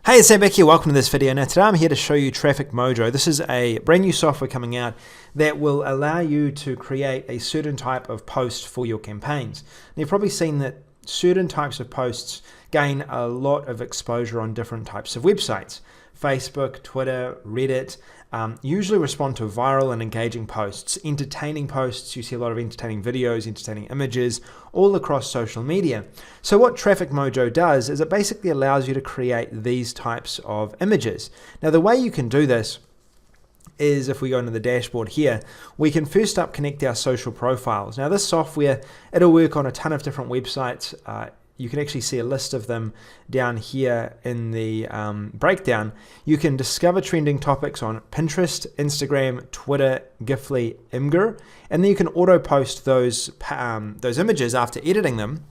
Hey, it's Sam back here. Welcome to this video. Now today I'm here to show you Traffic Mojo. This is a brand new software coming out that will allow you to create a certain type of post for your campaigns. Now, you've probably seen that certain types of posts gain a lot of exposure on different types of websites. Facebook, Twitter, Reddit usually respond to viral and engaging posts, entertaining posts. You see a lot of entertaining videos, entertaining images, all across social media. So what Traffic Mojo does is it basically allows you to create these types of images. Now the way you can do this is if we go into the dashboard here, we can first up connect our social profiles. Now this software, it'll work on a ton of different websites. You can actually see a list of them down here in the breakdown. You can discover trending topics on Pinterest, Instagram, Twitter, Giphy, Imgur, and then you can auto post those images after editing them.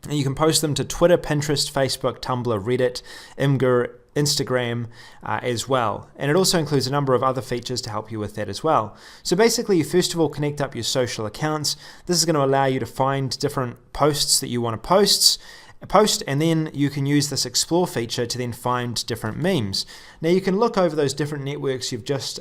And you can post them to Twitter, Pinterest, Facebook, Tumblr, Reddit, Imgur, Instagram as well. And it also includes a number of other features to help you with that as well. So basically, you first of all connect up your social accounts. This is going to allow you to find different posts that you want to post, and then you can use this explore feature to then find different memes. Now you can look over those different networks you've just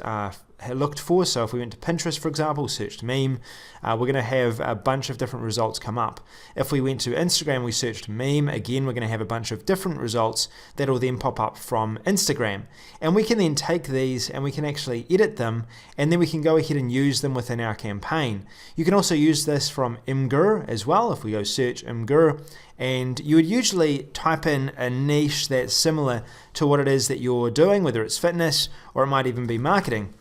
looked for. So if we went to Pinterest, for example, searched meme, we're going to have a bunch of different results come up. If we went to Instagram, we searched meme, again, we're going to have a bunch of different results that will then pop up from Instagram. And we can then take these and we can actually edit them, and then we can go ahead and use them within our campaign. You can also use this from Imgur as well. If we go search Imgur, and you would usually type in a niche that's similar to what it is that you're doing, whether it's fitness or it might even be marketing.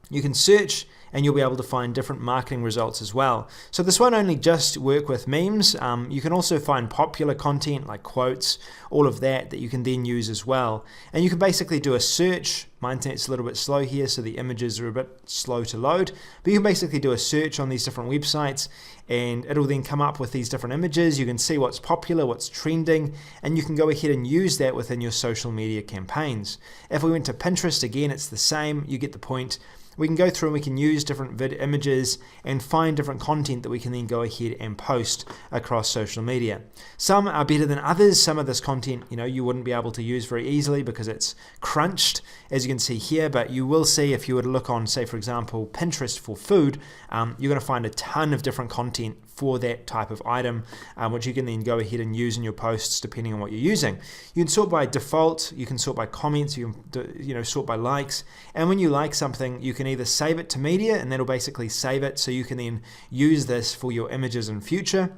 You can search and you'll be able to find different marketing results as well. So this won't only just work with memes, you can also find popular content like quotes, all of that you can then use as well. And you can basically do a search. My internet's a little bit slow here, so the images are a bit slow to load. But you can basically do a search on these different websites and it'll then come up with these different images. You can see what's popular, what's trending, and you can go ahead and use that within your social media campaigns. If we went to Pinterest, again, it's the same. You get the point. We can go through and we can use different images and find different content that we can then go ahead and post across social media. Some are better than others. Some of this content, you wouldn't be able to use very easily because it's crunched, as you can see here, but you will see if you were to look on, say, for example, Pinterest for food, you're going to find a ton of different content for that type of item, which you can then go ahead and use in your posts depending on what you're using. You can sort by default, you can sort by comments, you can sort by likes, and when you like something, you can either save it to media, and that'll basically save it so you can then use this for your images in future,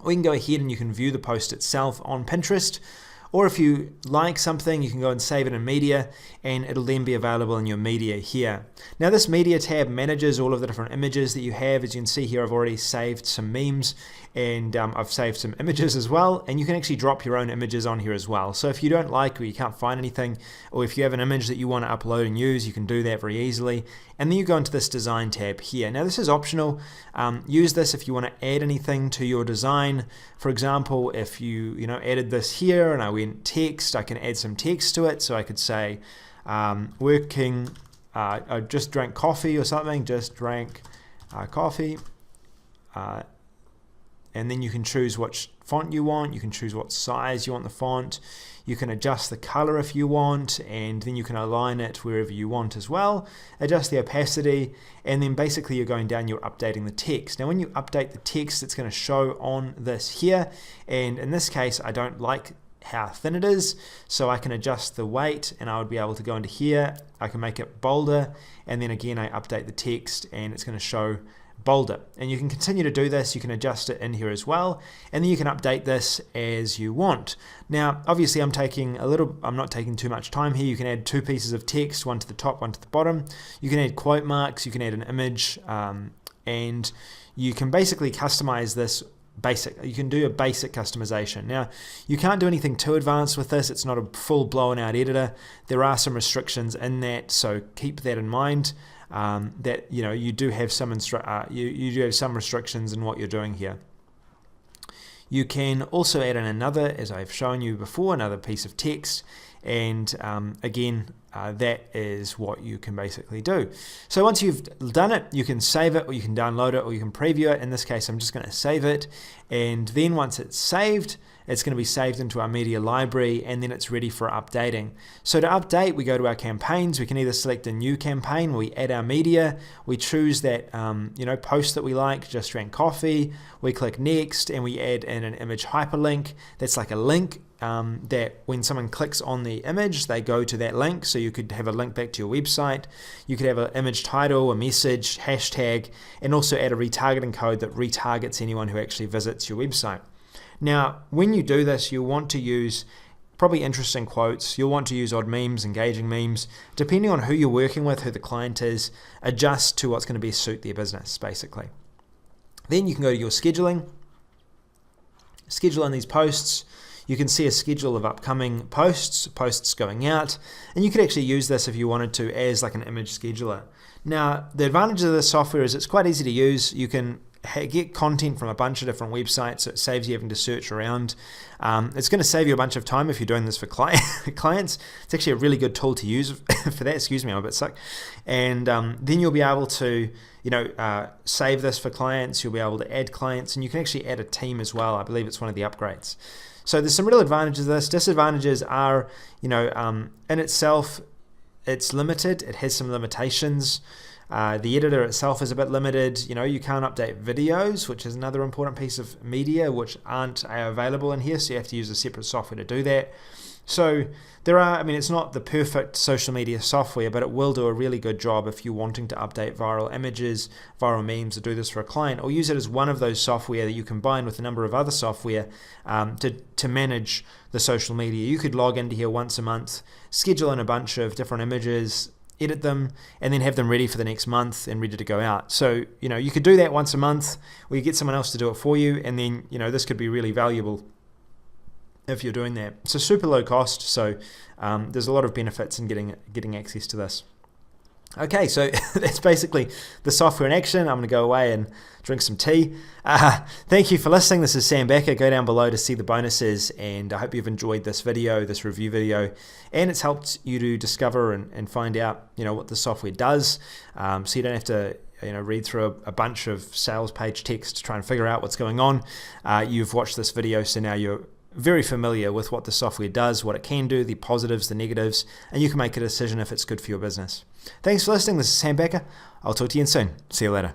or you can go ahead and you can view the post itself on Pinterest. Or if you like something, you can go and save it in media, and it'll then be available in your media here. Now this media tab manages all of the different images that you have. As you can see here, I've already saved some memes, and I've saved some images as well, and you can actually drop your own images on here as well. So if you don't like or you can't find anything, or if you have an image that you want to upload and use, you can do that very easily. And then you go into this design tab here. Now this is optional. Use this if you want to add anything to your design. For example, if you added this here and I went text, I can add some text to it. So I could say I just drank coffee or something, just drank coffee. And then you can choose what font you want, you can choose what size you want the font, you can adjust the color if you want, and then you can align it wherever you want as well, adjust the opacity, and then basically you're going down, you're updating the text. Now when you update the text, it's going to show on this here, and in this case I don't like how thin it is, so I can adjust the weight, and I would be able to go into here, I can make it bolder, and then again I update the text and it's going to show bolder. And you can continue to do this, you can adjust it in here as well, and then you can update this as you want. Now obviously I'm not taking too much time here. You can add two pieces of text, one to the top, one to the bottom. You can add quote marks, you can add an image, and you can basically customize this you can do a basic customization. Now you can't do anything too advanced with this. It's not a full blown out editor. There are some restrictions in that, so keep that in mind. That you do have some restrictions in what you're doing here. You can also add in another, as I've shown you before, another piece of text, and again that is what you can basically do. So once you've done it, you can save it, or you can download it, or you can preview it. In this case I'm just going to save it, and then once it's saved, it's going to be saved into our media library, and then it's ready for updating. So to update, we go to our campaigns. We can either select a new campaign, we add our media, we choose that post that we like, just drank coffee, we click next, and we add in an image hyperlink. That's like a link that when someone clicks on the image, they go to that link. So you could have a link back to your website. You could have an image title, a message, hashtag, and also add a retargeting code that retargets anyone who actually visits your website. Now, when you do this, you'll want to use probably interesting quotes. You'll want to use odd memes, engaging memes. Depending on who you're working with, who the client is, adjust to what's going to best suit their business, basically. Then you can go to your scheduling. Schedule in these posts. You can see a schedule of upcoming posts going out, and you could actually use this if you wanted to as like an image scheduler. Now, the advantage of this software is it's quite easy to use. You can get content from a bunch of different websites, so it saves you having to search around. It's going to save you a bunch of time if you're doing this for clients. It's actually a really good tool to use for that. Excuse me, I'm a bit sick. And then you'll be able to save this for clients. You'll be able to add clients, and you can actually add a team as well. I believe it's one of the upgrades. So there's some real advantages of this. Disadvantages are, in itself, it's limited. It has some limitations. The editor itself is a bit limited. You can't update videos, which is another important piece of media, which aren't available in here. So you have to use a separate software to do that. So it's not the perfect social media software, but it will do a really good job if you're wanting to update viral images, viral memes, or do this for a client, or use it as one of those software that you combine with a number of other software to manage the social media. You could log into here once a month, schedule in a bunch of different images, edit them, and then have them ready for the next month and ready to go out. So, you could do that once a month, or you get someone else to do it for you, and then, this could be really valuable if you're doing that. It's a super low cost, so there's a lot of benefits in getting access to this. Okay, so that's basically the software in action. I'm going to go away and drink some tea. Thank you for listening. This is Sam Becker. Go down below to see the bonuses, and I hope you've enjoyed this video, this review video, and it's helped you to discover and find out what the software does, so you don't have to read through a bunch of sales page text to try and figure out what's going on. You've watched this video, so now you're very familiar with what the software does, what it can do, the positives, the negatives, and you can make a decision if it's good for your business. Thanks for listening. This is Sam Becker. I'll talk to you soon. See you later.